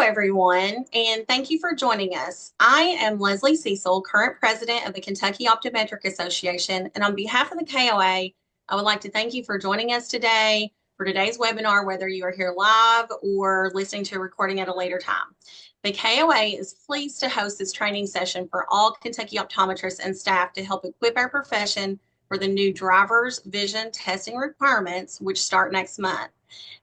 everyone, and thank you for joining us. I am Leslie Cecil, current president of the Kentucky Optometric Association, and on behalf of the KOA, I would like to thank you for joining us today for today's webinar, whether you are here live or listening to a recording at a later time. The KOA is pleased to host this training session for all Kentucky optometrists and staff to help equip our profession for the new driver's vision testing requirements, which start next month,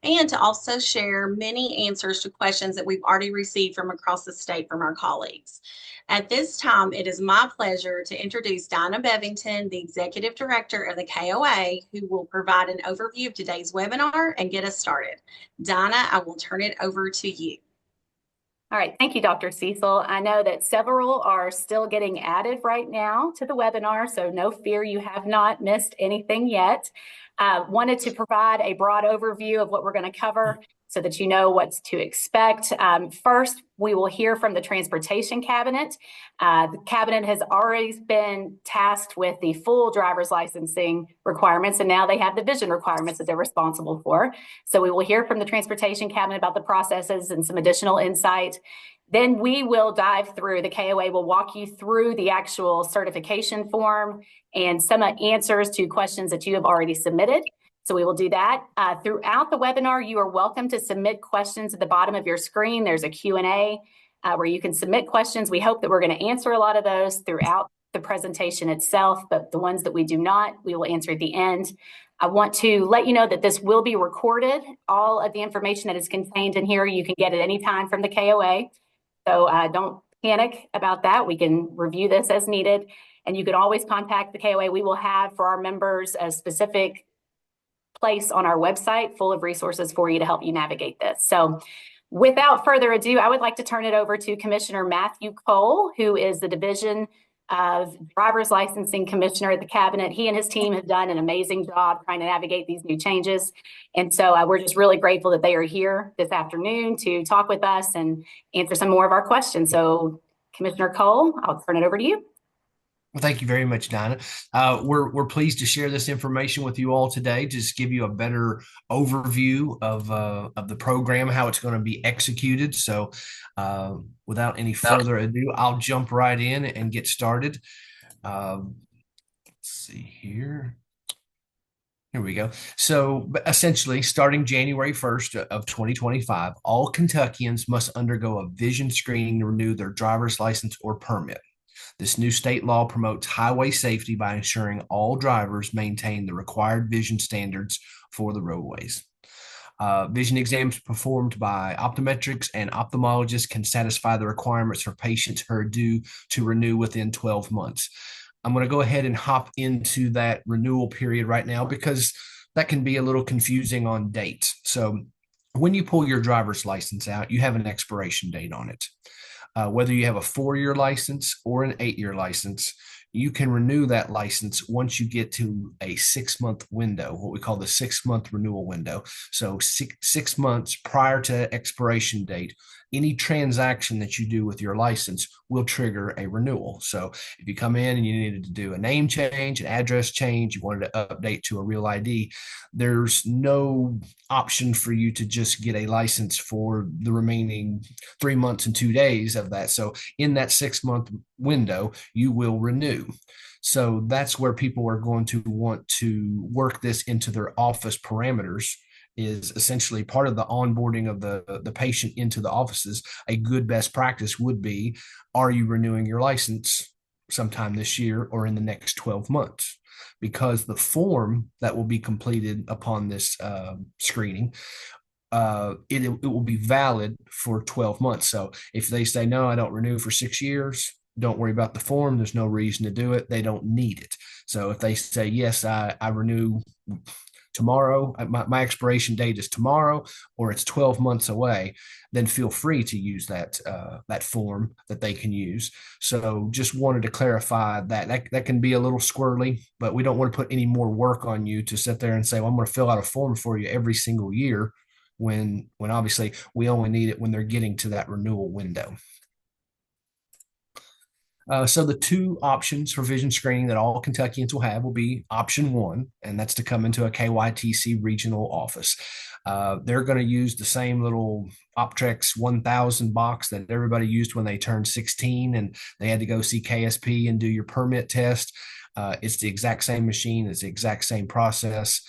and to also share many answers to questions that we've already received from across the state from our colleagues. At this time, it is my pleasure to introduce Dinah Bevington, the Executive Director of the KOA, who will provide an overview of today's webinar and get us started. Dinah, I will turn it over to you. All right, thank you, Dr. Cecil. I know that several are still getting added right now to the webinar, so no fear, you have not missed anything yet. Wanted to provide a broad overview of what we're going to cover so that you know what to expect. First, we will hear from the Transportation Cabinet. The Cabinet has already been tasked with the full driver's licensing requirements, and now they have the vision requirements that they're responsible for. So we will hear from the Transportation Cabinet about the processes and some additional insight. Then we will dive through, the KOA will walk you through the actual certification form and some answers to questions that you have already submitted. So we will do that. Throughout the webinar, you are welcome to submit questions at the bottom of your screen. There's a Q&A where you can submit questions. We hope that we're going to answer a lot of those throughout the presentation itself, but the ones that we do not, we will answer at the end. I want to let you know that this will be recorded. All of the information that is contained in here, you can get at any time from the KOA. So don't panic about that. We can review this as needed. And you can always contact the KOA. We will have for our members a specific place on our website full of resources for you to help you navigate this. So without further ado, I would like to turn it over to Commissioner Matthew Cole, who is the Division of Driver's Licensing Commissioner at the Cabinet. He and his team have done an amazing job trying to navigate these new changes. And so we're just really grateful that they are here this afternoon to talk with us and answer some more of our questions. So Commissioner Cole, I'll turn it over to you. Well, thank you very much, Dinah. We're pleased to share this information with you all today, just give you a better overview of the program, how it's going to be executed. So without any further ado, I'll jump right in and get started. Let's see here. Here we go. So essentially, starting January 1st of 2025, all Kentuckians must undergo a vision screening to renew their driver's license or permit. This new state law promotes highway safety by ensuring all drivers maintain the required vision standards for the roadways. Vision exams performed by optometrics and ophthalmologists can satisfy the requirements for patients who are due to renew within 12 months. I'm going to go ahead and hop into that renewal period right now because that can be a little confusing on dates. So when you pull your driver's license out, you have an expiration date on it. Whether you have a 4-year license or an 8-year license, you can renew that license once you get to a 6-month window, what we call the 6-month renewal window. So six months prior to expiration date, any transaction that you do with your license will trigger a renewal. So if you come in and you needed to do a name change, an address change, you wanted to update to a real ID, there's no option for you to just get a license for the remaining 3 months and 2 days of that. So in that 6-month window, you will renew. So that's where people are going to want to work this into their office parameters, is essentially part of the onboarding of the patient into the offices. A good best practice would be, are you renewing your license sometime this year or in the next 12 months? Because the form that will be completed upon this screening, it will be valid for 12 months. So if they say, no, I don't renew for 6 years, don't worry about the form. There's no reason to do it. They don't need it. So if they say, yes, I renew tomorrow, my expiration date is tomorrow, or it's 12 months away, then feel free to use that form that they can use. So just wanted to clarify that can be a little squirrely, but we don't want to put any more work on you to sit there and say, well, I'm going to fill out a form for you every single year when obviously we only need it when they're getting to that renewal window. So the two options for vision screening that all Kentuckians will have will be option one, and that's to come into a KYTC regional office. They're going to use the same little Optrex 1000 box that everybody used when they turned 16 and they had to go see KSP and do your permit test. It's the exact same machine. It's the exact same process.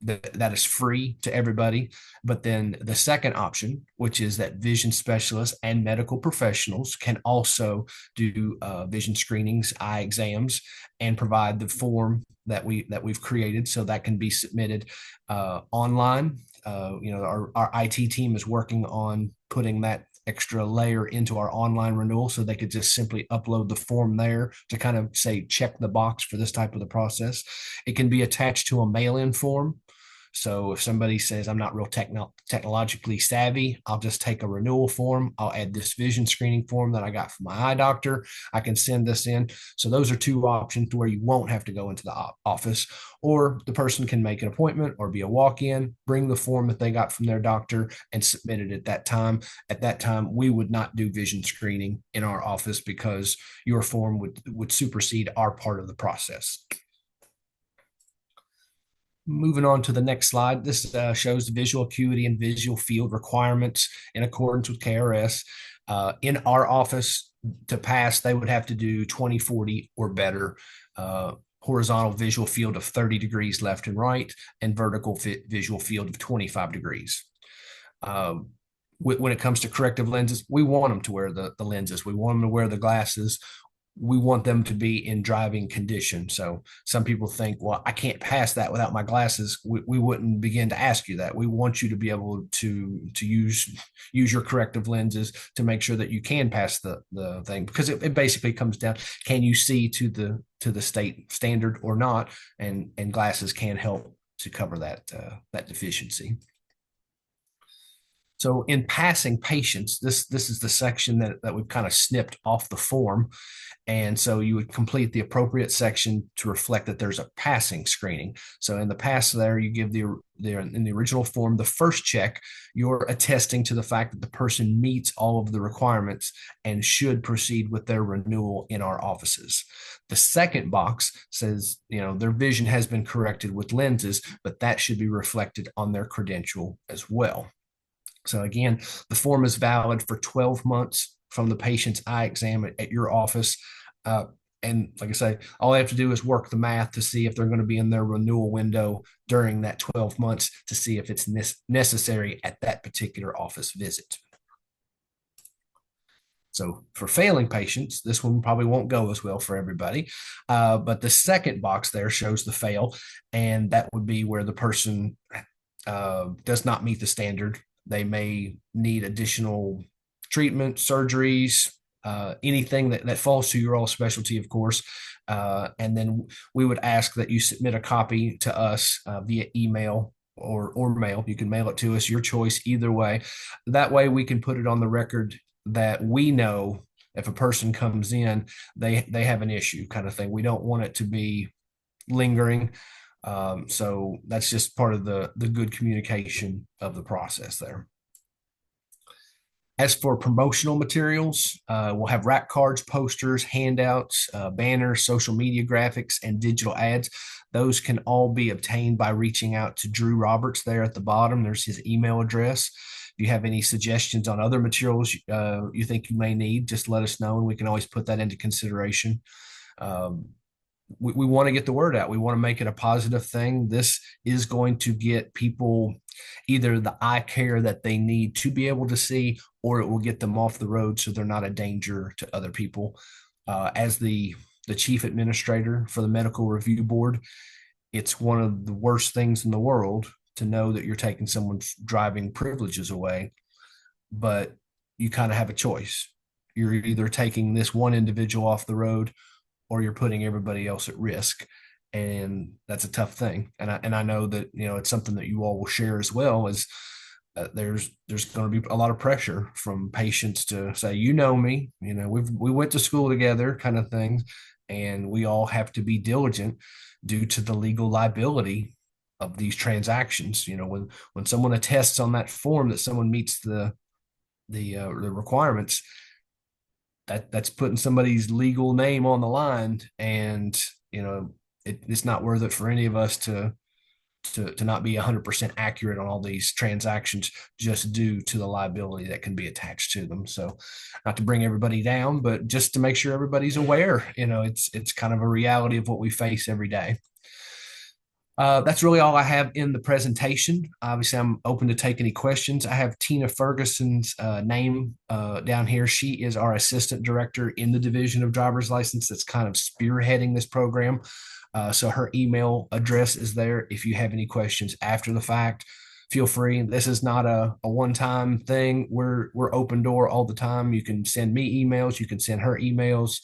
That is free to everybody. But then the second option, which is that vision specialists and medical professionals can also do vision screenings, eye exams, and provide the form that we've created, so that can be submitted online. Our IT team is working on putting that extra layer into our online renewal, so they could just simply upload the form there to kind of say check the box for this type of the process. It can be attached to a mail-in form. So if somebody says, I'm not real technologically savvy, I'll just take a renewal form. I'll add this vision screening form that I got from my eye doctor. I can send this in. So those are two options where you won't have to go into the office, or the person can make an appointment or be a walk-in, bring the form that they got from their doctor and submit it at that time. At that time, we would not do vision screening in our office because your form would supersede our part of the process. Moving on to the next slide, this shows the visual acuity and visual field requirements in accordance with KRS. In our office, to pass, they would have to do 20/40 or better, horizontal visual field of 30 degrees left and right, and vertical visual field of 25 degrees. When it comes to corrective lenses, we want them to wear the lenses. We want them to wear the glasses. We want them to be in driving condition. So some people think, well, I can't pass that without my glasses. We wouldn't begin to ask you that. We want you to be able to use your corrective lenses to make sure that you can pass the thing, because it basically comes down, can you see to the state standard or not? And glasses can help to cover that deficiency. So in passing patients, this is the section that we've kind of snipped off the form. And so you would complete the appropriate section to reflect that there's a passing screening. So in the pass there, you give in the original form, the first check, you're attesting to the fact that the person meets all of the requirements and should proceed with their renewal in our offices. The second box says, their vision has been corrected with lenses, but that should be reflected on their credential as well. So again, the form is valid for 12 months from the patient's eye exam at your office. And like I say, all they have to do is work the math to see if they're going to be in their renewal window during that 12 months to see if it's necessary at that particular office visit. So for failing patients, this one probably won't go as well for everybody. But the second box there shows the fail, and that would be where the person does not meet the standard. They may need additional treatment, surgeries, anything that falls to your all specialty, of course. And then we would ask that you submit a copy to us via email or mail. You can mail it to us, your choice, either way. That way we can put it on the record that we know if a person comes in, they have an issue, kind of thing. We don't want it to be lingering. So that's just part of the good communication of the process there. As for promotional materials, we'll have rack cards, posters, handouts, banners, social media graphics, and digital ads. Those can all be obtained by reaching out to Drew Roberts there at the bottom. There's his email address. If you have any suggestions on other materials you think you may need, just let us know, and we can always put that into consideration. We want to get the word out. We want to make it a positive thing. This is going to get people either the eye care that they need to be able to see, or it will get them off the road so they're not a danger to other people. As the chief administrator for the medical review board, it's one of the worst things in the world to know that you're taking someone's driving privileges away, but you kind of have a choice. You're either taking this one individual off the road, or you're putting everybody else at risk. And that's a tough thing. And I know that, it's something that you all will share as well, as there's going to be a lot of pressure from patients to say, me, we went to school together, kind of thing. And we all have to be diligent due to the legal liability of these transactions. When someone attests on that form that someone meets the requirements, that's putting somebody's legal name on the line, and it's not worth it for any of us to to not be 100% accurate on all these transactions just due to the liability that can be attached to them. So not to bring everybody down, but just to make sure everybody's aware, it's kind of a reality of what we face every day. That's really all I have in the presentation. Obviously, I'm open to take any questions. I have Tina Ferguson's name down here. She is our assistant director in the Division of Driver's License that's kind of spearheading this program. So her email address is there. If you have any questions after the fact, feel free. This is not a one-time thing. We're open door all the time. You can send me emails. You can send her emails.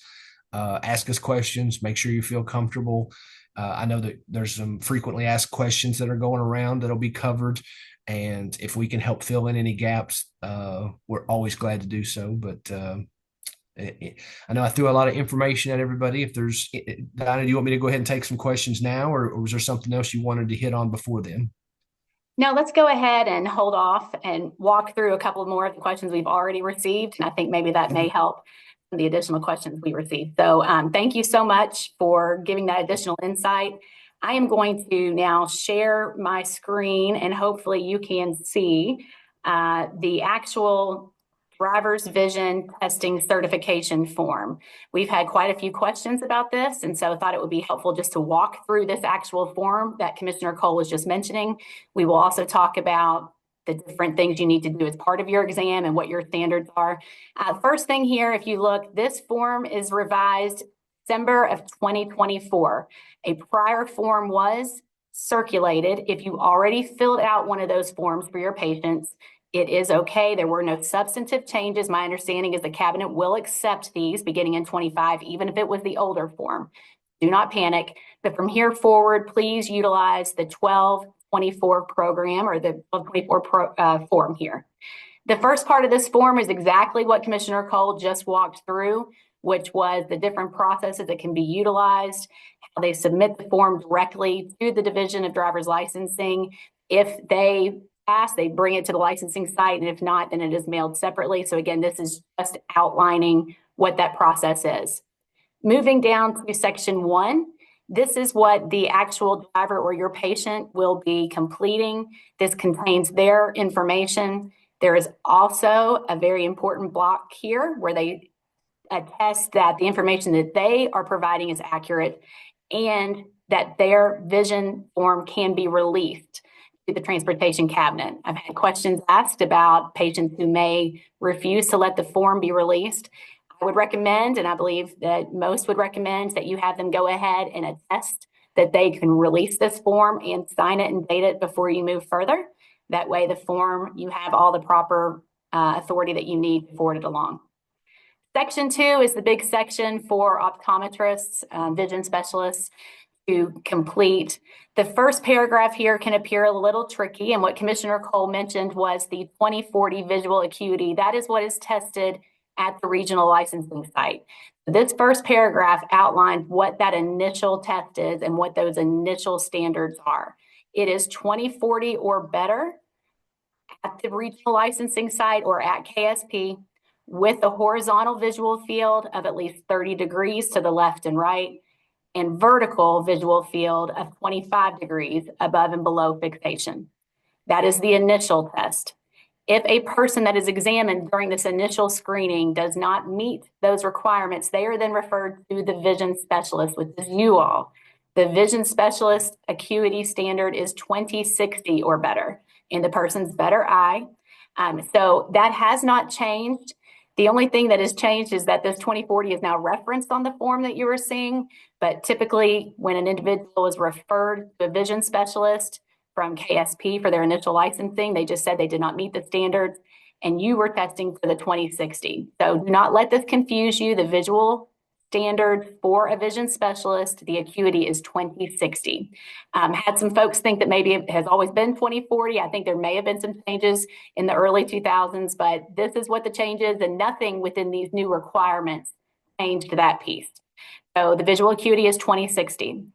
Ask us questions. Make sure you feel comfortable. I know that there's some frequently asked questions that are going around that'll be covered. And if we can help fill in any gaps, we're always glad to do so. But I know I threw a lot of information at everybody. If there's, Donna, do you want me to go ahead and take some questions now, or was there something else you wanted to hit on before then? No, let's go ahead and hold off and walk through a couple more of the questions we've already received. And I think maybe that may help the additional questions we received. So thank you so much for giving that additional insight. I am going to now share my screen, and hopefully you can see the actual driver's vision testing certification form. We've had quite a few questions about this, and so I thought it would be helpful just to walk through this actual form that Commissioner Cole was just mentioning. We will also talk about the different things you need to do as part of your exam and what your standards are. First thing here, if you look, this form is revised December of 2024. A prior form was circulated. If you already filled out one of those forms for your patients, it is okay. There were no substantive changes. My understanding is the cabinet will accept these beginning in 25, even if it was the older form. Do not panic. But from here forward, please utilize the 1224 program, or the 1224 form here. The first part of this form is exactly what Commissioner Cole just walked through, which was the different processes that can be utilized, how they submit the form directly to the Division of Driver's Licensing. If they pass, they bring it to the licensing site, and if not, then it is mailed separately. So again, this is just outlining what that process is. Moving down to section 1, this is what the actual driver or your patient will be completing. This contains their information. There is also a very important block here where they attest that the information that they are providing is accurate and that their vision form can be released to the transportation cabinet. I've had questions asked about patients who may refuse to let the form be released. I would recommend, and I believe that most would recommend, that you have them go ahead and attest that they can release this form and sign it and date it before you move further. That way the form, you have all the proper authority that you need to forward it along. Section 2 is the big section for optometrists, vision specialists to complete. The first paragraph here can appear a little tricky, and what Commissioner Cole mentioned was the 2040 visual acuity. That is what is tested at the regional licensing site. This first paragraph outlines what that initial test is and what those initial standards are. It is 2040 or better at the regional licensing site or at KSP, with a horizontal visual field of at least 30 degrees to the left and right, and vertical visual field of 25 degrees above and below fixation. That is the initial test. If a person that is examined during this initial screening does not meet those requirements, they are then referred to the vision specialist, which is you all. The vision specialist acuity standard is 20/60 or better in the person's better eye. So that has not changed. The only thing that has changed is that this 2040 is now referenced on the form that you are seeing. But typically, when an individual is referred to a vision specialist from KSP for their initial licensing, they just said they did not meet the standards, and you were testing for the 20/60. So do not let this confuse you. The visual standard for a vision specialist, the acuity is 20/60. Had some folks think that maybe it has always been 20/40. I think there may have been some changes in the early 2000s, but this is what the change is, and nothing within these new requirements changed that piece. So the visual acuity is 20/60.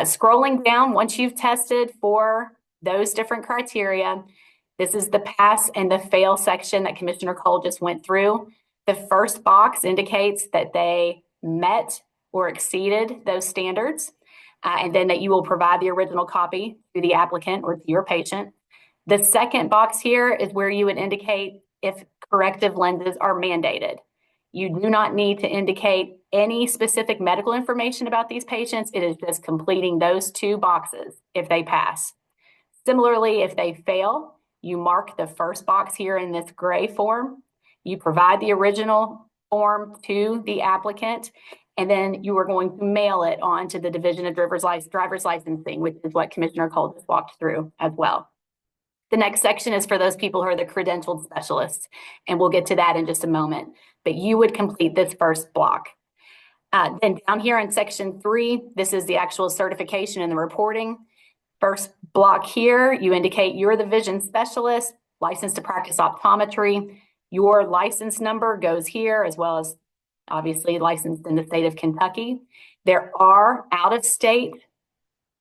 Scrolling down, once you've tested for those different criteria, this is the pass and the fail section that Commissioner Cole just went through. The first box indicates that they met or exceeded those standards. and then that you will provide the original copy to the applicant or to your patient. The second box here is where you would indicate if corrective lenses are mandated. You do not need to indicate any specific medical information about these patients. It is just completing those 2 boxes if they pass. Similarly, if they fail, you mark the first box here in this gray form. You provide the original form to the applicant, and then you are going to mail it on to the Division of Driver's Licensing, which is what Commissioner Cole just walked through as well. The next section is for those people who are the credentialed specialists, and we'll get to that in just a moment. But you would complete this first block. Then down here in section 3, this is the actual certification and the reporting. First block here, you indicate you're the vision specialist, licensed to practice optometry. Your license number goes here, as well as obviously licensed in the state of Kentucky. There are out-of-state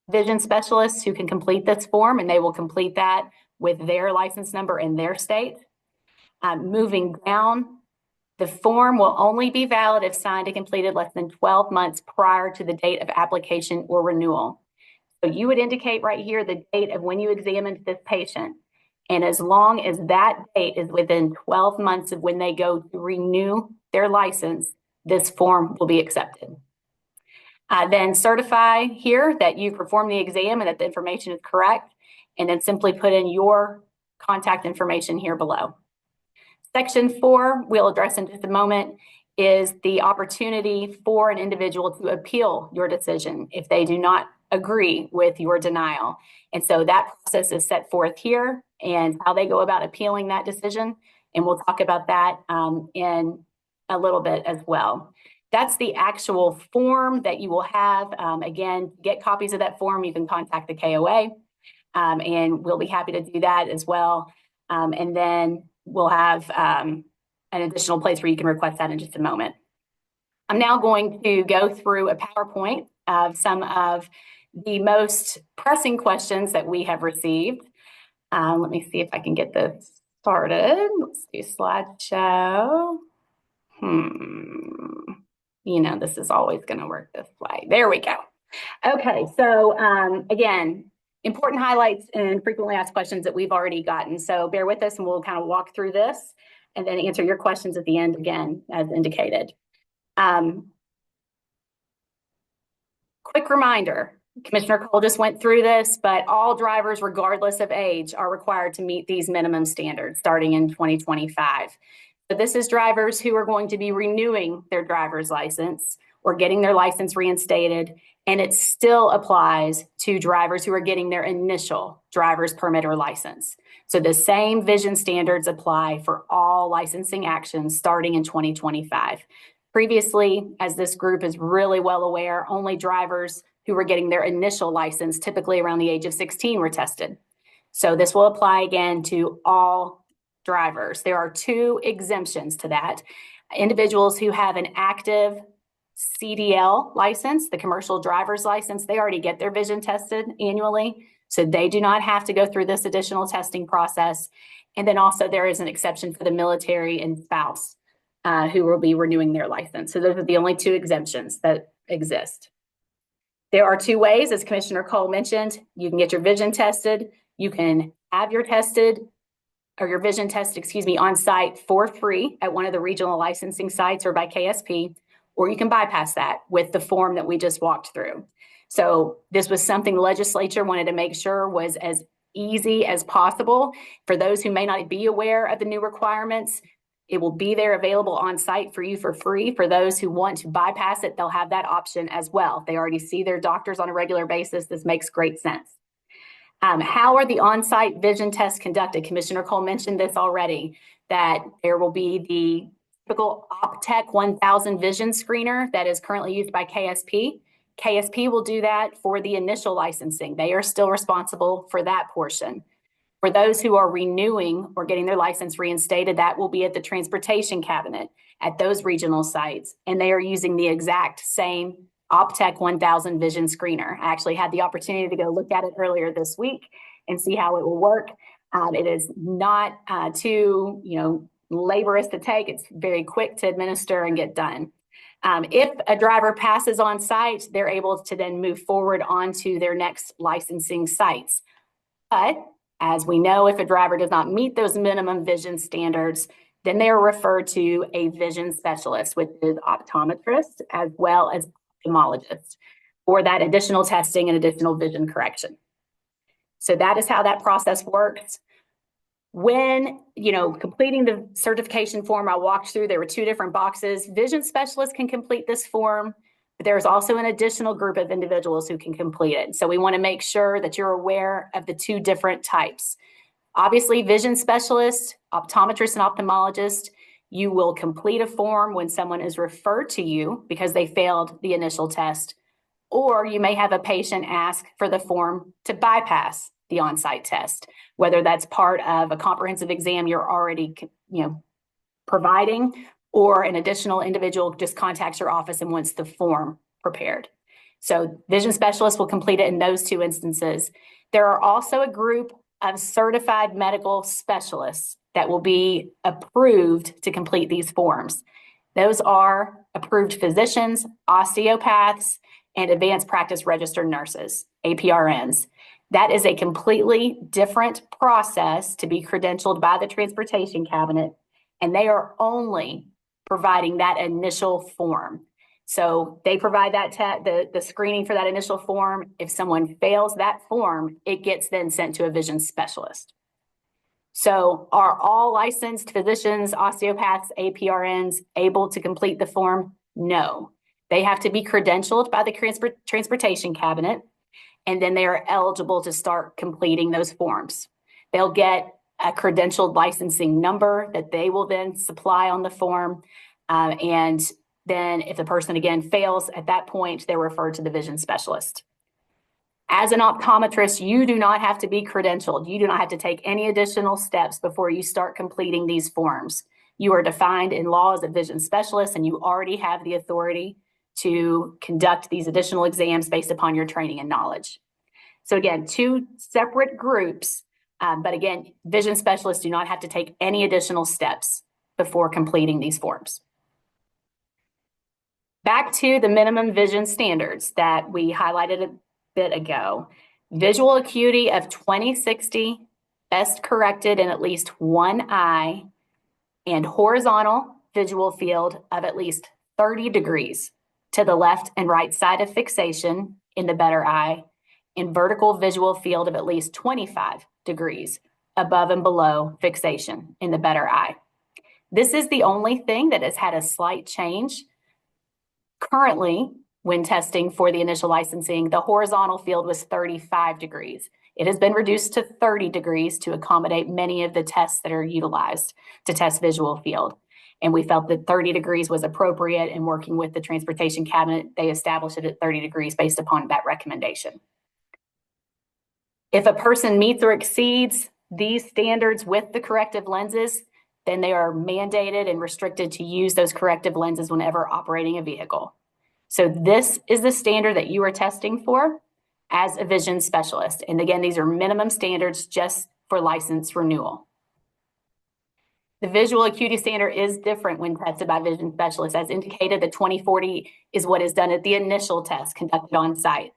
vision specialists who can complete this form, and they will complete that with their license number in their state. Moving down, the form will only be valid if signed and completed less than 12 months prior to the date of application or renewal. So you would indicate right here the date of when you examined this patient. And as long as that date is within 12 months of when they go to renew their license, this form will be accepted. Then certify here that you performed the exam and that the information is correct, and then simply put in your contact information here below. Section 4, we'll address in just a moment, is the opportunity for an individual to appeal your decision if they do not agree with your denial. And so that process is set forth here and how they go about appealing that decision. And we'll talk about that in a little bit as well. That's the actual form that you will have. Again, to get copies of that form, you can contact the KOA, and we'll be happy to do that as well. And then we'll have an additional place where you can request that in just a moment. I'm now going to go through a PowerPoint of some of the most pressing questions that we have received. Let me see if I can get this started. Let's do slideshow. You know, this is always going to work this way. There we go. Okay, so again, important highlights and frequently asked questions that we've already gotten. So bear with us and we'll kind of walk through this and then answer your questions at the end again, as indicated. Quick reminder, Commissioner Cole just went through this, but all drivers, regardless of age, are required to meet these minimum standards starting in 2025. So this is drivers who are going to be renewing their driver's license or getting their license reinstated, and it still applies to drivers who are getting their initial driver's permit or license. So the same vision standards apply for all licensing actions starting in 2025. Previously, as this group is really well aware, only drivers who were getting their initial license, typically around the age of 16, were tested. So this will apply again to all drivers. There are 2 exemptions to that. Individuals who have an active CDL license, the commercial driver's license, they already get their vision tested annually. So they do not have to go through this additional testing process. And then also there is an exception for the military and spouse who will be renewing their license. So those are the only 2 exemptions that exist. There are 2 ways, as Commissioner Cole mentioned. You can get your vision tested. You can have your vision tested, on site for free at one of the regional licensing sites or by KSP, or you can bypass that with the form that we just walked through. So this was something the legislature wanted to make sure was as easy as possible. For those who may not be aware of the new requirements, it will be there available on site for you for free. For those who want to bypass it, they'll have that option as well. They already see their doctors on a regular basis. This makes great sense. How are the on-site vision tests conducted? Commissioner Cole mentioned this already, that there will be the typical Optec 1000 vision screener that is currently used by KSP. KSP will do that for the initial licensing. They are still responsible for that portion. For those who are renewing or getting their license reinstated, that will be at the transportation cabinet at those regional sites. And they are using the exact same Optec 1000 vision screener. I actually had the opportunity to go look at it earlier this week and see how it will work. It is not too laborious to take. It's very quick to administer and get done. If a driver passes on site, they're able to then move forward onto their next licensing sites. But as we know, if a driver does not meet those minimum vision standards, then they are referred to a vision specialist, which is optometrist as well as ophthalmologist, for that additional testing and additional vision correction. So that is how that process works. When, completing the certification form I walked through, there were 2 different boxes. Vision specialists can complete this form, but there's also an additional group of individuals who can complete it. So we want to make sure that you're aware of the 2 different types. Obviously, vision specialist, optometrist, and ophthalmologist, you will complete a form when someone is referred to you because they failed the initial test, or you may have a patient ask for the form to bypass the on-site test, whether that's part of a comprehensive exam you're already, providing, or an additional individual just contacts your office and wants the form prepared. So vision specialists will complete it in those 2 instances. There are also a group of certified medical specialists that will be approved to complete these forms. Those are approved physicians, osteopaths, and advanced practice registered nurses, APRNs. That is a completely different process to be credentialed by the Transportation Cabinet, and they are only providing that initial form. So they provide that the screening for that initial form. If someone fails that form, it gets then sent to a vision specialist. So are all licensed physicians, osteopaths, APRNs able to complete the form? No. They have to be credentialed by the Transportation Cabinet, and then they are eligible to start completing those forms. They'll get a credentialed licensing number that they will then supply on the form. And then if the person again fails at that point, they're referred to the vision specialist. As an optometrist, you do not have to be credentialed. You do not have to take any additional steps before you start completing these forms. You are defined in law as a vision specialist, and you already have the authority to conduct these additional exams based upon your training and knowledge. So again, 2 separate groups, but again, vision specialists do not have to take any additional steps before completing these forms. Back to the minimum vision standards that we highlighted a bit ago. Visual acuity of 20/60, best corrected in at least 1 eye, and horizontal visual field of at least 30 degrees to the left and right side of fixation in the better eye, and vertical visual field of at least 25 degrees above and below fixation in the better eye. This is the only thing that has had a slight change. Currently, when testing for the initial licensing, the horizontal field was 35 degrees. It has been reduced to 30 degrees to accommodate many of the tests that are utilized to test visual field. And we felt that 30 degrees was appropriate, and working with the Transportation Cabinet, they established it at 30 degrees based upon that recommendation. If a person meets or exceeds these standards with the corrective lenses, then they are mandated and restricted to use those corrective lenses whenever operating a vehicle. So this is the standard that you are testing for as a vision specialist. And again, these are minimum standards just for license renewal. The visual acuity standard is different when tested by vision specialists. As indicated, the 20/40 is what is done at the initial test conducted on site.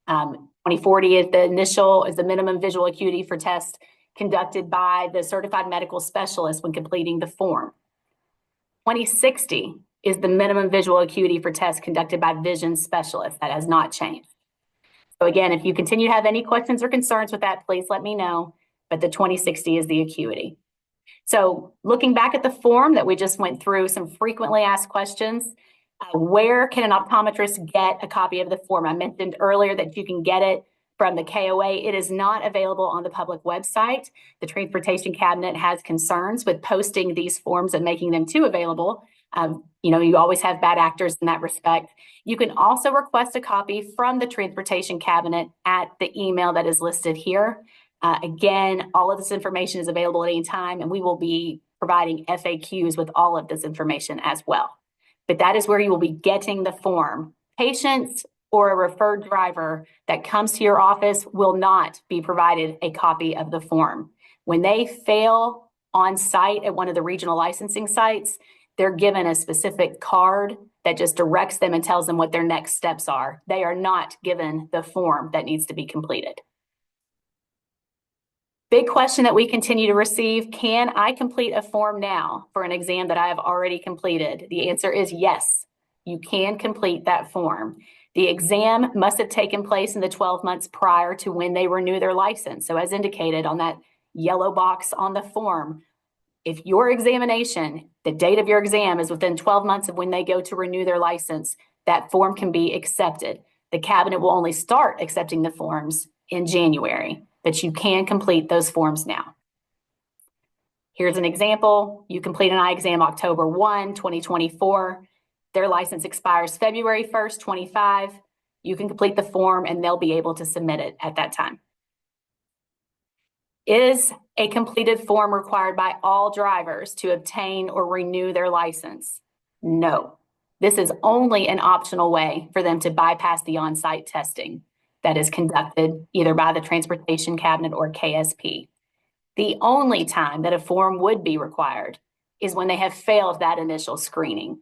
20/40 is the minimum visual acuity for tests conducted by the certified medical specialist when completing the form. 20/60 is the minimum visual acuity for tests conducted by vision specialists. That has not changed. So again, if you continue to have any questions or concerns with that, please let me know. But the 20/60 is the acuity. So looking back at the form that we just went through, some frequently asked questions. Where can an optometrist get a copy of the form? I mentioned earlier that you can get it from the KOA. It is not available on the public website. The Transportation Cabinet has concerns with posting these forms and making them too available. You always have bad actors in that respect. You can also request a copy from the Transportation Cabinet at the email that is listed here. Again, all of this information is available at any time, and we will be providing FAQs with all of this information as well. But that is where you will be getting the form. Patients or a referred driver that comes to your office will not be provided a copy of the form. When they fail on site at one of the regional licensing sites, They're given a specific card that just directs them and tells them what their next steps are. They are not given the form that needs to be completed. Big question that we continue to receive: can I complete a form now for an exam that I have already completed? The answer is yes, you can complete that form. The exam must have taken place in the 12 months prior to when they renew their license. So as indicated on that yellow box on the form, if your examination, the date of your exam is within 12 months of when they go to renew their license, that form can be accepted. The cabinet will only start accepting the forms in January, but you can complete those forms now. Here's an example. You complete an eye exam October 1, 2024. Their license expires February 1st, 25. You can complete the form and they'll be able to submit it at that time. Is a completed form required by all drivers to obtain or renew their license? No. This is only an optional way for them to bypass the on-site testing that is conducted either by the Transportation Cabinet or KSP. The only time that a form would be required is when they have failed that initial screening,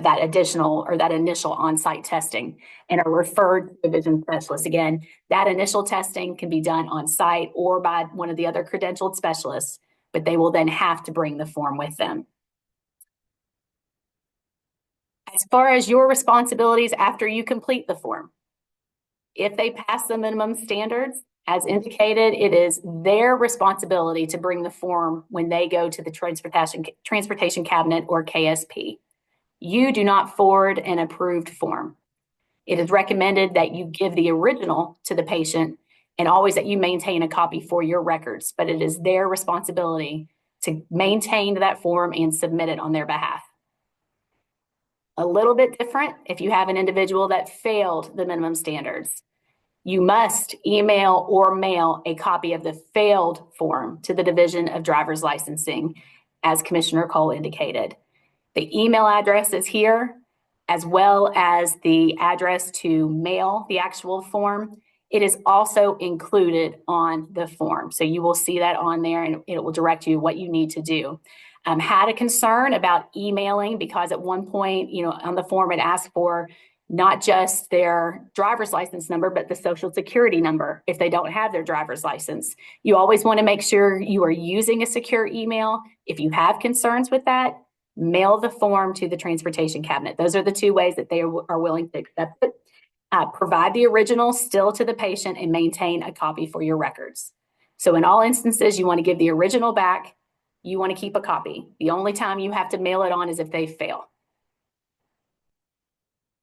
that initial on-site testing, and are referred to a vision specialist. Again, that initial testing can be done on site or by one of the other credentialed specialists, but they will then have to bring the form with them. As far as your responsibilities after you complete the form, if they pass the minimum standards, as indicated, it is their responsibility to bring the form when they go to the Transportation Cabinet or KSP. You do not forward an approved form. It is recommended that you give the original to the patient and always that you maintain a copy for your records, but it is their responsibility to maintain that form and submit it on their behalf. A little bit different if you have an individual that failed the minimum standards. You must email or mail a copy of the failed form to the Division of Driver's Licensing, as Commissioner Cole indicated. The email address is here, as well as the address to mail the actual form. It is also included on the form. So you will see that on there and it will direct you what you need to do. Had a concern about emailing because at one point, on the form it asked for not just their driver's license number, but the social security number if they don't have their driver's license. You always want to make sure you are using a secure email. If you have concerns with that, mail the form to the Transportation Cabinet. Those are the two ways that they are willing to accept it. Provide the original still to the patient and maintain a copy for your records. So in all instances, you want to give the original back. You want to keep a copy. The only time you have to mail it on is if they fail.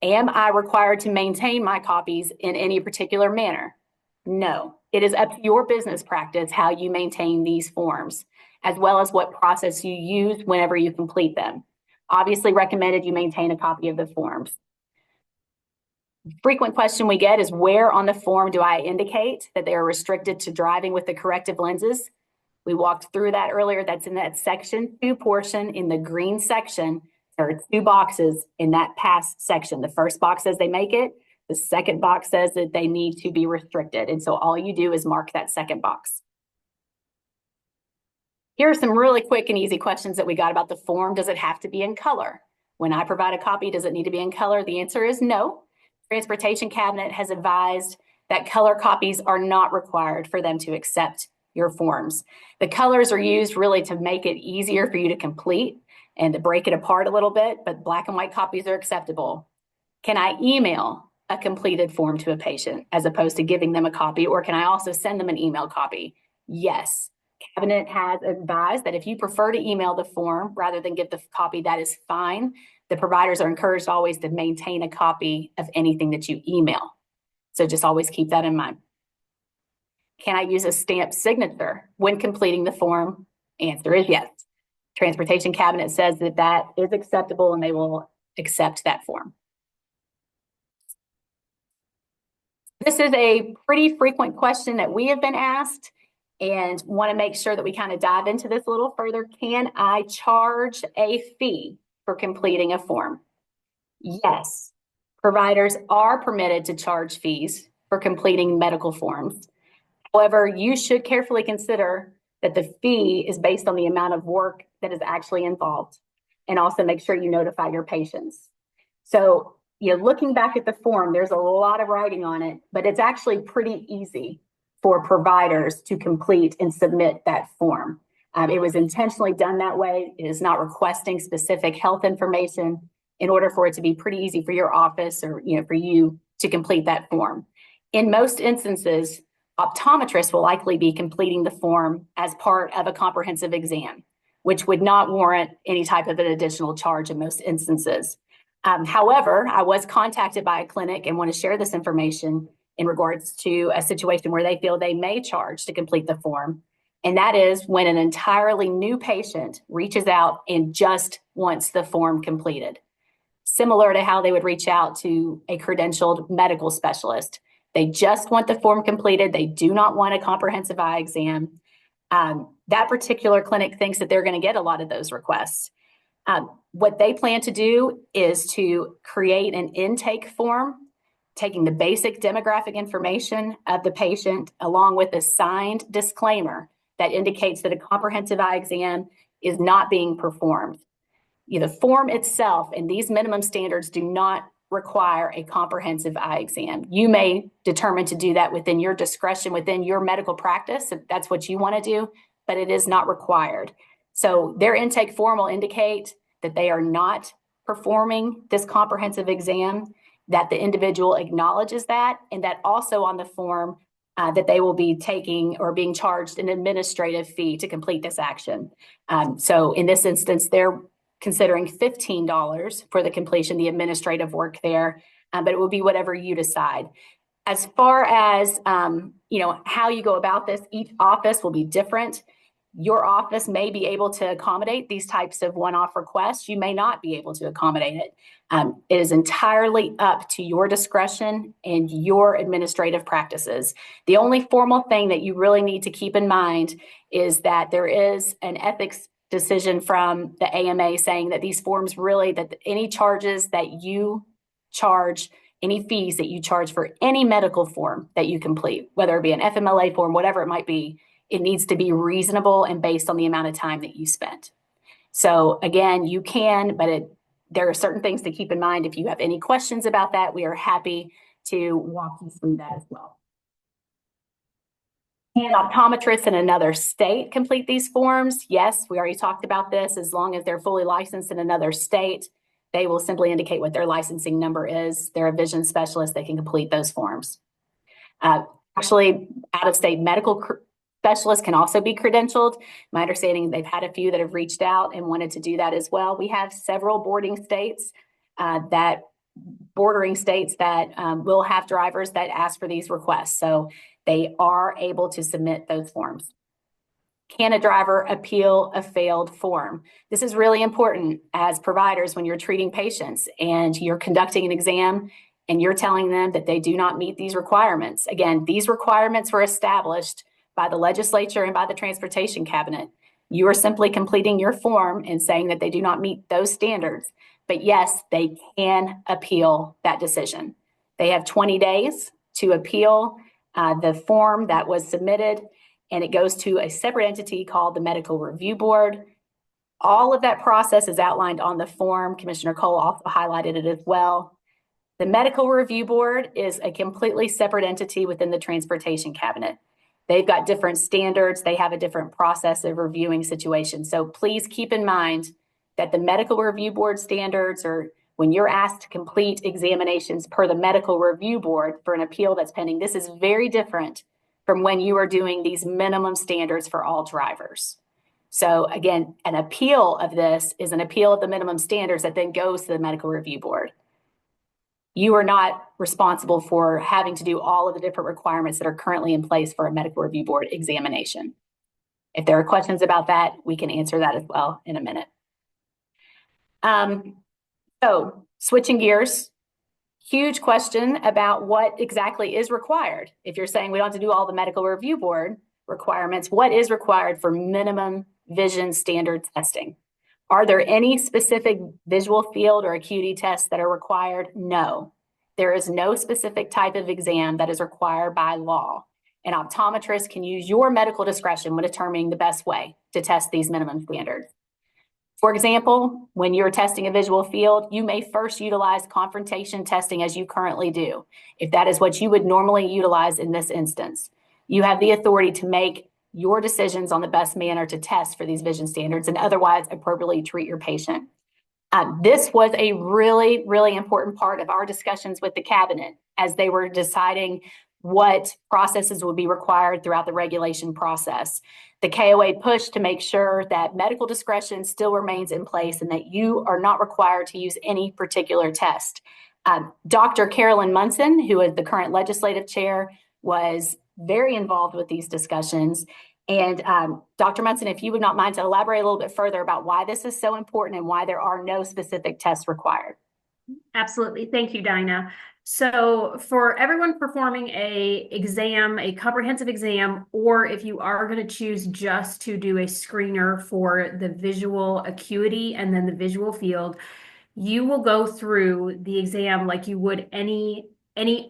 Am I required to maintain my copies in any particular manner? No. It is up to your business practice how you maintain these forms, as well as what process you use whenever you complete them. Obviously recommended you maintain a copy of the forms. Frequent question we get is, where on the form do I indicate that they are restricted to driving with the corrective lenses? We walked through that earlier. That's in that section 2 portion in the green section. There are 2 boxes in that pass section. The first box says they make it. The second box says that they need to be restricted. And so all you do is mark that second box. Here are some really quick and easy questions that we got about the form. Does it have to be in color? When I provide a copy, does it need to be in color? The answer is no. Transportation Cabinet has advised that color copies are not required for them to accept your forms. The colors are used really to make it easier for you to complete and to break it apart a little bit, but black and white copies are acceptable. Can I email a completed form to a patient as opposed to giving them a copy, or can I also send them an email copy? Yes. Cabinet has advised that if you prefer to email the form rather than give the copy, that is fine. The providers are encouraged always to maintain a copy of anything that you email. So just always keep that in mind. Can I use a stamped signature when completing the form? Answer is yes. Transportation Cabinet says that that is acceptable and they will accept that form. This is a pretty frequent question that we have been asked and want to make sure that we kind of dive into this a little further. Can I charge a fee for completing a form? Yes, providers are permitted to charge fees for completing medical forms. However, you should carefully consider that the fee is based on the amount of work that is actually involved. and also make sure you notify your patients. So, looking back at the form, there's a lot of writing on it, but it's actually pretty easy for providers to complete and submit that form. It was intentionally done that way. It is not requesting specific health information in order for it to be pretty easy for your office or for you to complete that form. In most instances, optometrists will likely be completing the form as part of a comprehensive exam, which would not warrant any type of an additional charge in most instances. However, I was contacted by a clinic and want to share this information in regards to a situation where they feel they may charge to complete the form. And that is when an entirely new patient reaches out and just wants the form completed. Similar to how they would reach out to a credentialed medical specialist. They just want the form completed. They do not want a comprehensive eye exam. That particular clinic thinks that they're going to get a lot of those requests. What they plan to do is to create an intake form, taking the basic demographic information of the patient along with a signed disclaimer that indicates that a comprehensive eye exam is not being performed. The form itself and these minimum standards do not require a comprehensive eye exam. You may determine to do that within your discretion, within your medical practice, if that's what you want to do, but it is not required. So their intake form will indicate that they are not performing this comprehensive exam, that the individual acknowledges that, and that also on the form that they will be taking or being charged an administrative fee to complete this action. So in this instance, they're considering $15 for the completion, the administrative work there, but it will be whatever you decide. As far as how you go about this, each office will be different. Your office may be able to accommodate these types of one-off requests. You may not be able to accommodate it. It is entirely up to your discretion and your administrative practices. The only formal thing that you really need to keep in mind is that there is an ethics decision from the AMA saying that these forms really, that any charges that you charge, any fees that you charge for any medical form that you complete, whether it be an FMLA form, whatever it might be, it needs to be reasonable and based on the amount of time that you spent. So again, you can, but there are certain things to keep in mind. If you have any questions about that, we are happy to walk you through that as well. Can optometrists in another state complete these forms? Yes, we already talked about this. As long as they're fully licensed in another state, they will simply indicate what their licensing number is. They're a vision specialist. They can complete those forms. Actually, out-of-state medical specialists can also be credentialed. My understanding, they've had a few that have reached out and wanted to do that as well. We have several bordering states that will have drivers that ask for these requests. So they are able to submit those forms. Can a driver appeal a failed form? This is really important as providers when you're treating patients and you're conducting an exam and you're telling them that they do not meet these requirements. Again, these requirements were established by the legislature and by the Transportation Cabinet. You are simply completing your form and saying that they do not meet those standards. But yes, they can appeal that decision. They have 20 days to appeal the form that was submitted, and it goes to a separate entity called the Medical Review Board. All of that process is outlined on the form. Commissioner Cole also highlighted it as well. The Medical Review Board is a completely separate entity within the Transportation Cabinet. They've got different standards. They have a different process of reviewing situations. So please keep in mind that the Medical Review Board standards, or when you're asked to complete examinations per the Medical Review Board for an appeal that's pending, this is very different from when you are doing these minimum standards for all drivers. So again, an appeal of this is an appeal of the minimum standards that then goes to the Medical Review Board. You are not responsible for having to do all of the different requirements that are currently in place for a Medical Review Board examination. If there are questions about that, we can answer that as well in a minute. So switching gears, huge question about what exactly is required. If you're saying we don't have to do all the Medical Review Board requirements, what is required for minimum vision standard testing? Are there any specific visual field or acuity tests that are required? No. There is no specific type of exam that is required by law. An optometrist can use your medical discretion when determining the best way to test these minimum standards. For example, when you're testing a visual field, you may first utilize confrontation testing as you currently do. If that is what you would normally utilize in this instance, you have the authority to make your decisions on the best manner to test for these vision standards and otherwise appropriately treat your patient. This was a really, really important part of our discussions with the cabinet as they were deciding what processes would be required throughout the regulation process. The KOA pushed to make sure that medical discretion still remains in place and that you are not required to use any particular test. Dr. Carolyn Munson, who is the current legislative chair, was very involved with these discussions. And Dr. Munson, if you would not mind to elaborate a little bit further about why this is so important and why there are no specific tests required. Absolutely. Thank you, Dinah. So for everyone performing a comprehensive exam, or if you are going to choose just to do a screener for the visual acuity and then the visual field, you will go through the exam like you would any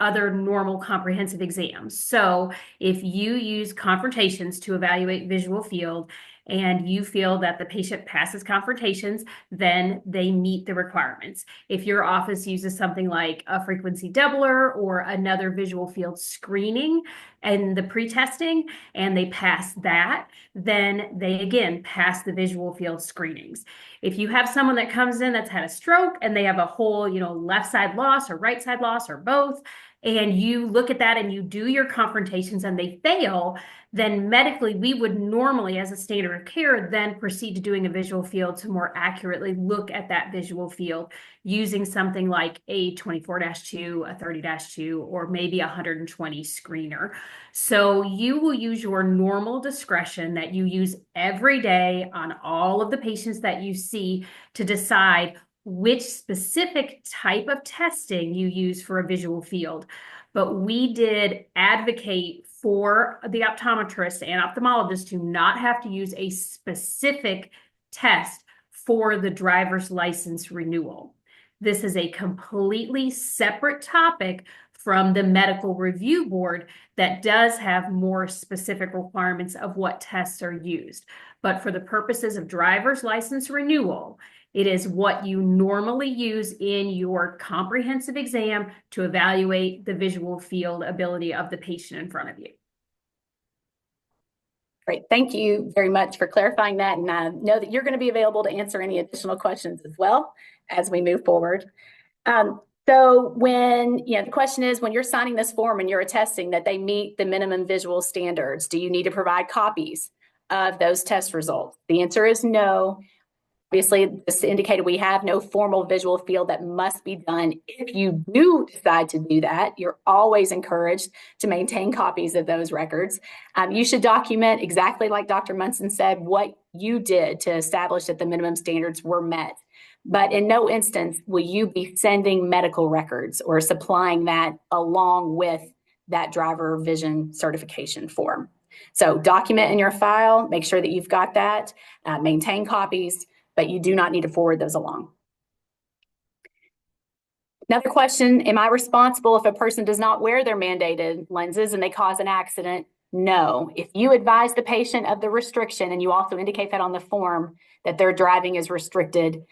other normal comprehensive exam. So if you use confrontations to evaluate visual field and you feel that the patient passes confrontations, then they meet the requirements. If your office uses something like a frequency doubler or another visual field screening and the pre-testing and they pass that, then they again pass the visual field screenings. If you have someone that comes in that's had a stroke and they have a whole, left side loss or right side loss or both, and you look at that and you do your confrontations and they fail, then medically we would normally, as a standard of care, then proceed to doing a visual field to more accurately look at that visual field using something like a 24-2, a 30-2, or maybe a 120 screener. So you will use your normal discretion that you use every day on all of the patients that you see to decide which specific type of testing you use for a visual field. But we did advocate for the optometrist and ophthalmologist to not have to use a specific test for the driver's license renewal. This is a completely separate topic from the medical review board that does have more specific requirements of what tests are used. But for the purposes of driver's license renewal, it is what you normally use in your comprehensive exam to evaluate the visual field ability of the patient in front of you. Great. Thank you very much for clarifying that. And I know that you're going to be available to answer any additional questions as well as we move forward. So when, the question is, when you're signing this form and you're attesting that they meet the minimum visual standards, do you need to provide copies of those test results? The answer is no. Obviously, this indicated we have no formal visual field that must be done. If you do decide to do that, you're always encouraged to maintain copies of those records. You should document exactly like Dr. Munson said, what you did to establish that the minimum standards were met. But in no instance will you be sending medical records or supplying that along with that driver vision certification form. So document in your file, make sure that you've got that, maintain copies, but you do not need to forward those along. Another question, am I responsible if a person does not wear their mandated lenses and they cause an accident? No. If you advise the patient of the restriction and you also indicate that on the form that their driving is restricted,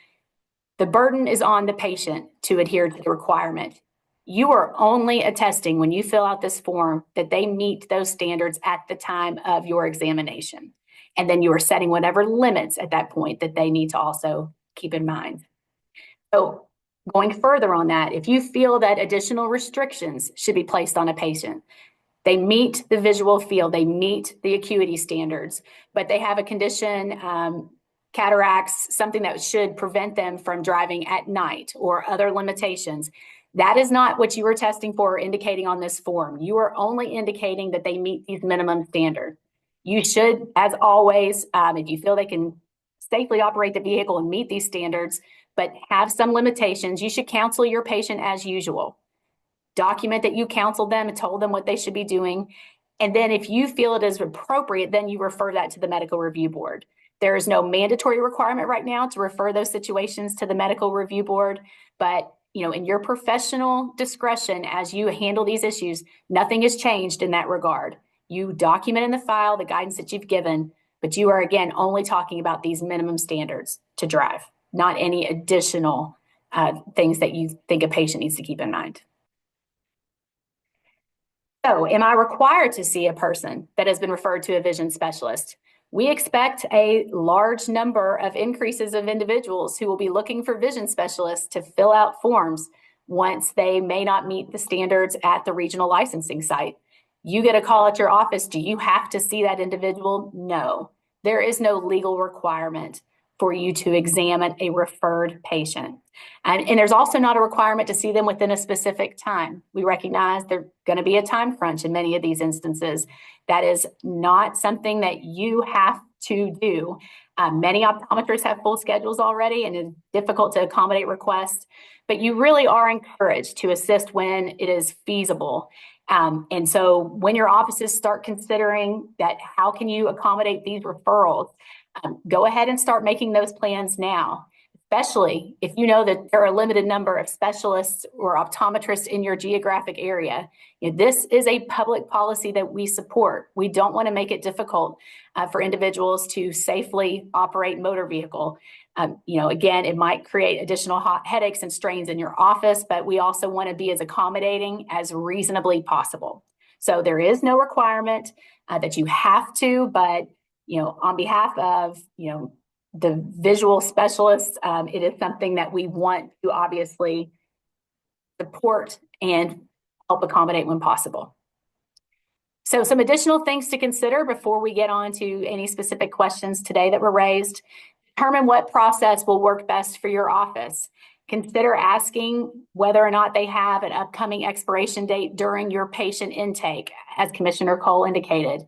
the burden is on the patient to adhere to the requirement. You are only attesting when you fill out this form that they meet those standards at the time of your examination. And then you are setting whatever limits at that point that they need to also keep in mind. So going further on that, if you feel that additional restrictions should be placed on a patient, they meet the visual field, they meet the acuity standards, but they have a condition, cataracts, something that should prevent them from driving at night or other limitations. That is not what you are testing for or indicating on this form. You are only indicating that they meet these minimum standards. You should, as always, if you feel they can safely operate the vehicle and meet these standards, but have some limitations, you should counsel your patient as usual. Document that you counseled them and told them what they should be doing. And then if you feel it is appropriate, then you refer that to the medical review board. There is no mandatory requirement right now to refer those situations to the medical review board, but in your professional discretion as you handle these issues, nothing has changed in that regard. You document in the file the guidance that you've given, But you are, again, only talking about these minimum standards to drive, not any additional things that you think a patient needs to keep in mind. So, am I required to see a person that has been referred to a vision specialist? We expect a large number of increases of individuals who will be looking for vision specialists to fill out forms once they may not meet the standards at the regional licensing site. You get a call at your office. Do you have to see that individual? No, there is no legal requirement for you to examine a referred patient. And there's also not a requirement to see them within a specific time. We recognize there's going to be a time crunch in many of these instances. That is not something that you have to do. Many optometrists have full schedules already, and it's difficult to accommodate requests, but you really are encouraged to assist when it is feasible. And so when your offices start considering that, how can you accommodate these referrals? Go ahead and start making those plans now, especially if you know that there are a limited number of specialists or optometrists in your geographic area. This is a public policy that we support. We don't want to make it difficult for individuals to safely operate motor vehicle. Again, it might create additional headaches and strains in your office, but we also want to be as accommodating as reasonably possible. So there is no requirement that you have to, but on behalf of, the visual specialists, it is something that we want to obviously support and help accommodate when possible. So some additional things to consider before we get on to any specific questions today that were raised. Determine what process will work best for your office. Consider asking whether or not they have an upcoming expiration date during your patient intake, as Commissioner Cole indicated.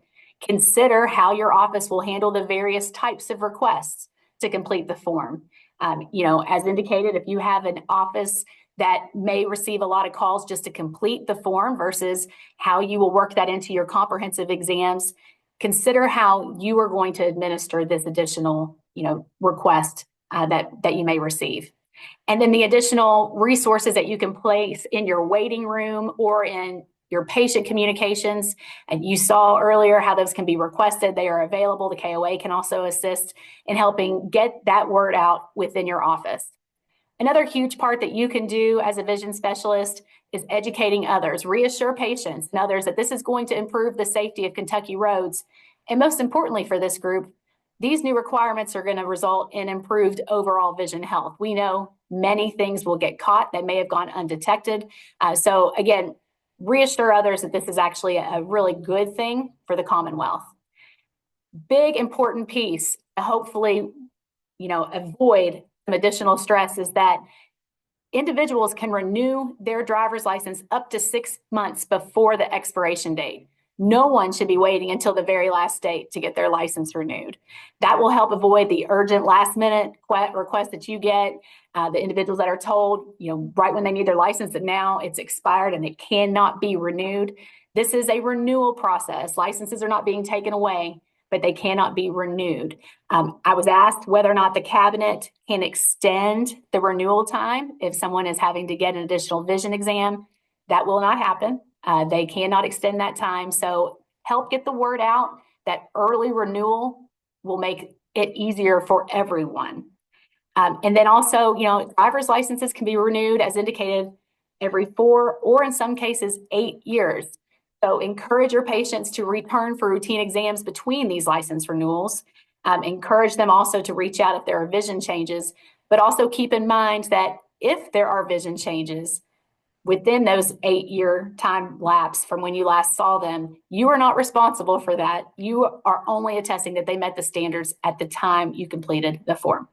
Consider how your office will handle the various types of requests to complete the form. As indicated, if you have an office that may receive a lot of calls just to complete the form versus how you will work that into your comprehensive exams, consider how you are going to administer this additional, request that you may receive. And then the additional resources that you can place in your waiting room or in your patient communications. And you saw earlier how those can be requested. They are available. The KOA can also assist in helping get that word out within your office. Another huge part that you can do as a vision specialist is educating others. Reassure patients and others that this is going to improve the safety of Kentucky roads. And most importantly for this group, these new requirements are going to result in improved overall vision health. We know many things will get caught that may have gone undetected. So again, reassure others that this is actually a really good thing for the Commonwealth. Big important piece to hopefully, avoid some additional stress is that individuals can renew their driver's license up to 6 months before the expiration date. No one should be waiting until the very last date to get their license renewed. That will help avoid the urgent last minute request that you get, the individuals that are told, right when they need their license that now it's expired and it cannot be renewed. This is a renewal process. Licenses are not being taken away, but they cannot be renewed. I was asked whether or not the cabinet can extend the renewal time if someone is having to get an additional vision exam. That will not happen. They cannot extend that time. So help get the word out that early renewal will make it easier for everyone. And then also, driver's licenses can be renewed as indicated every 4 or in some cases 8 years. So encourage your patients to return for routine exams between these license renewals. Encourage them also to reach out if there are vision changes, but also keep in mind that if there are vision changes, within those 8-year time lapse from when you last saw them, you are not responsible for that. You are only attesting that they met the standards at the time you completed the form.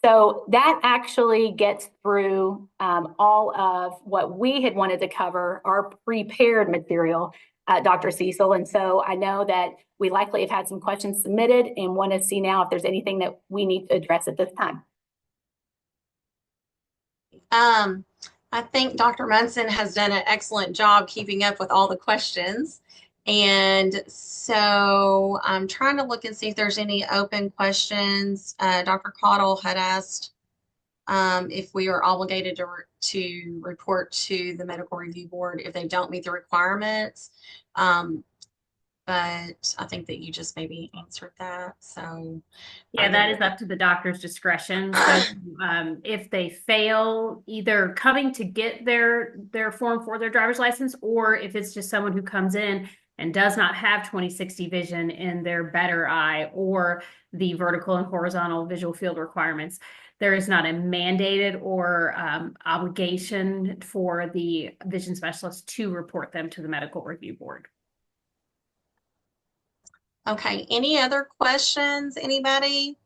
So that actually gets through all of what we had wanted to cover, our prepared material, Dr. Cecil. And so I know that we likely have had some questions submitted and want to see now if there's anything that we need to address at this time. I think Dr. Munson has done an excellent job keeping up with all the questions. And so I'm trying to look and see if there's any open questions. Dr. Cottle had asked if we are obligated to report to the medical review board if they don't meet the requirements. But but I think that you just maybe answered that. So Yeah, that is up to the doctor's discretion. So if they fail either coming to get their form for their driver's license, or if it's just someone who comes in and does not have 20/60 vision in their better eye or the vertical and horizontal visual field requirements, there is not a mandated or obligation for the vision specialist to report them to the medical review board. Okay, any other questions, anybody?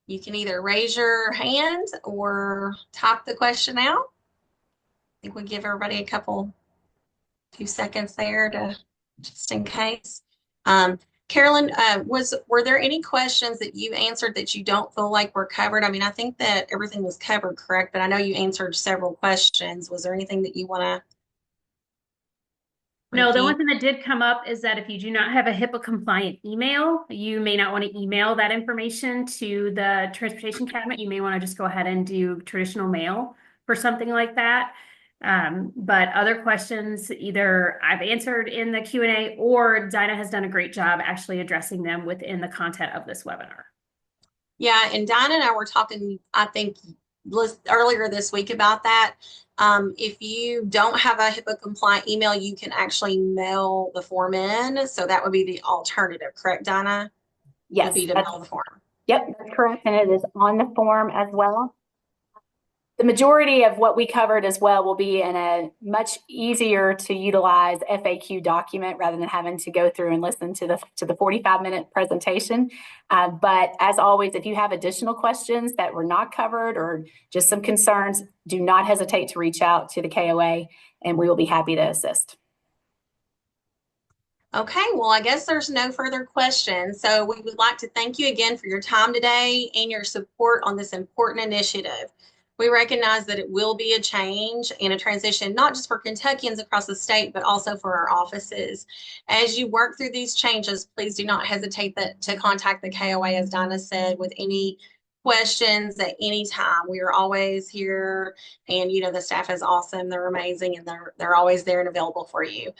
You can either raise your hand or type the question out. I think we give everybody a few seconds there to just in case. Carolyn, were there any questions that you answered that you don't feel like were covered? I mean, I think that everything was covered, correct? But I know you answered several questions. Was there anything that you want to No, the one thing that did come up is that if you do not have a HIPAA compliant email, you may not want to email that information to the transportation cabinet. You may want to just go ahead and do traditional mail for something like that. But other questions, either I've answered in the Q&A or Dinah has done a great job actually addressing them within the content of this webinar. Yeah, and Dinah and I were talking, I think, earlier this week about that. If you don't have a HIPAA compliant email, you can actually mail the form in. So that would be the alternative, correct, Dinah? Yes. Would be to mail the form. Yep, that's correct. And it is on the form as well. The majority of what we covered as well will be in a much easier to utilize FAQ document rather than having to go through and listen to the 45-minute presentation. But as always, if you have additional questions that were not covered or just some concerns, do not hesitate to reach out to the KOA and we will be happy to assist. Okay, well, I guess there's no further questions. So we would like to thank you again for your time today and your support on this important initiative. We recognize that it will be a change and a transition, not just for Kentuckians across the state, but also for our offices. As you work through these changes, please do not hesitate to contact the KOA, as Dinah said, with any questions at any time. We are always here, and the staff is awesome. They're amazing, and they're always there and available for you.